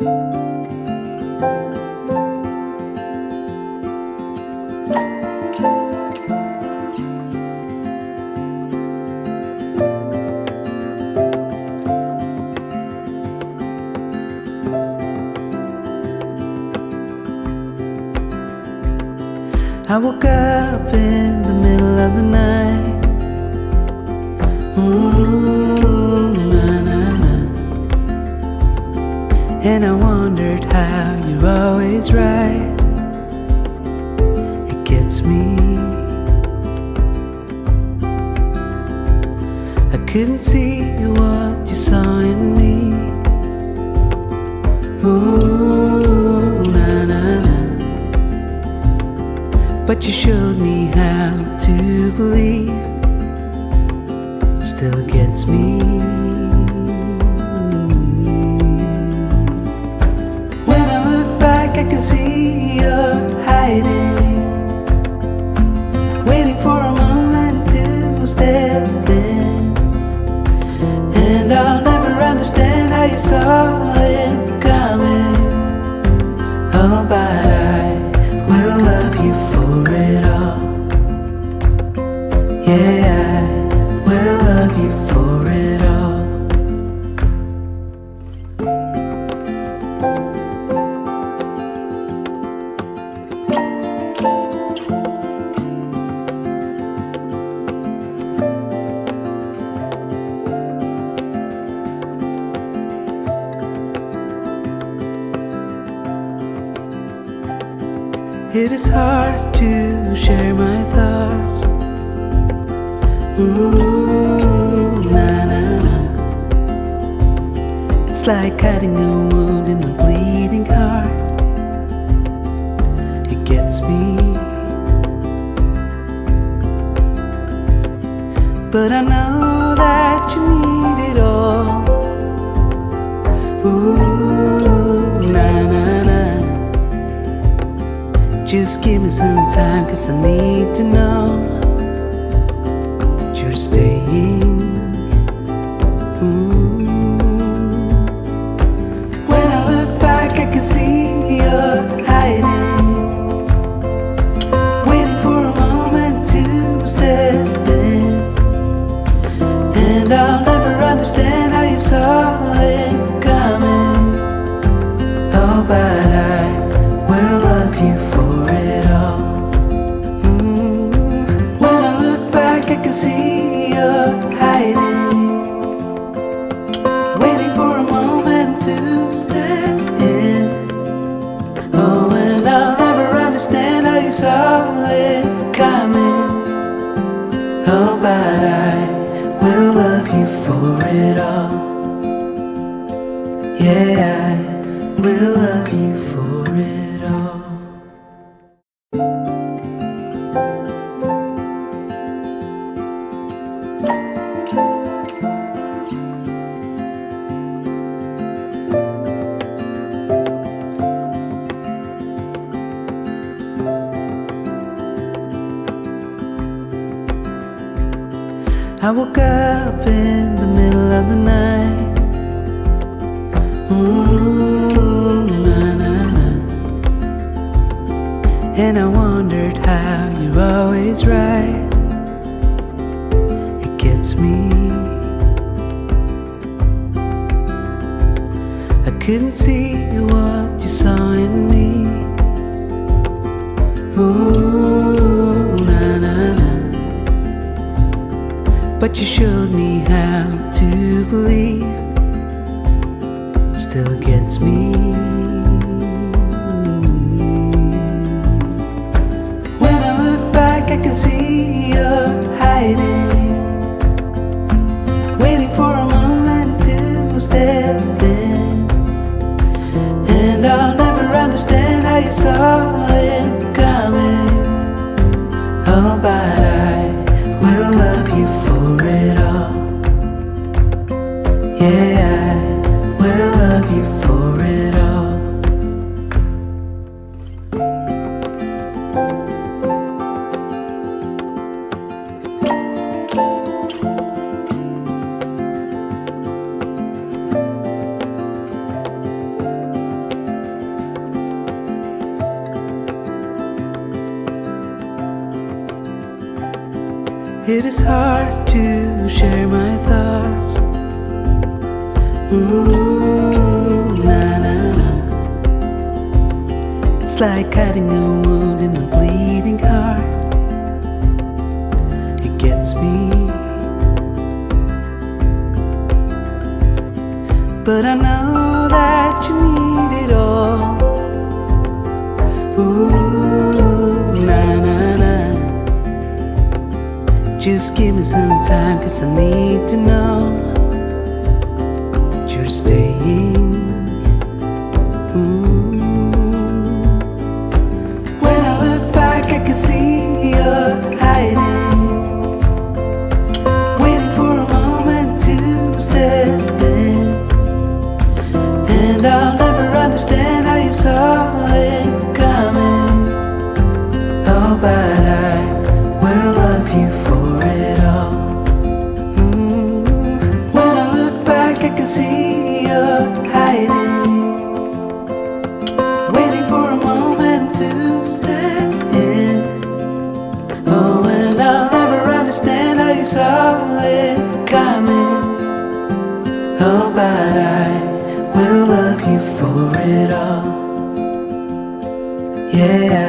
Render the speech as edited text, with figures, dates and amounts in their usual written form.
I woke up in the middle of the night. Na-na-na. And I wondered how you're always right. It gets me. I couldn't see what you saw in me. Ooh, na-na-na. But you showed me how to believe. Still gets me. When I look back, I can see you're hiding, waiting for a moment to step in. And I'll never understand how you saw it coming. Oh, but I will love you for it all. Yeah, I will love you for it all. It is hard to share my thoughts. Ooh, na-na-na. It's like hiding a wound in a bleeding heart. It gets me. But I know that you need it all. Ooh, na-na-na. Just give me some time, 'cause I need to know that you're staying. When I look back, I can see you're hiding, waiting for a moment to step in. And I'll never understand how you saw it coming. Oh, but I will love you for it all. When I look back, I can see you're hiding, waiting for a moment to step in. Oh, and I'll never understand how you saw it coming. Oh, but I will love you for it all. Yeah, I will love you for it all. I woke up in the middle of the night. Ooh, na-na-na. And I wondered how you're always right. It gets me. I couldn't see what you saw in me. Ooh, na-na-na. But you showed me how to believe. Still gets me. When I look back, I can see you're hiding, waiting for a moment to step in. And I'll never understand how you saw it coming. Oh, but I will love you for it all. Yeah, I will love you for it all. It is hard to share my thoughts. Na na na. It's like cutting a wound in a bleeding heart. It gets me, but I know that you need it all. Ooh, na na na. Just give me some time, 'cause I need to know that you're staying. When I look back, I can see you're hiding, waiting for a moment to step in. And I'll never understand how you saw it coming. Oh, but I will love you for it all. When I look back, I can see you're hiding, waiting for a moment to step in. Oh, and I'll never understand how you saw it coming. Oh, but I will love you for it all. Yeah.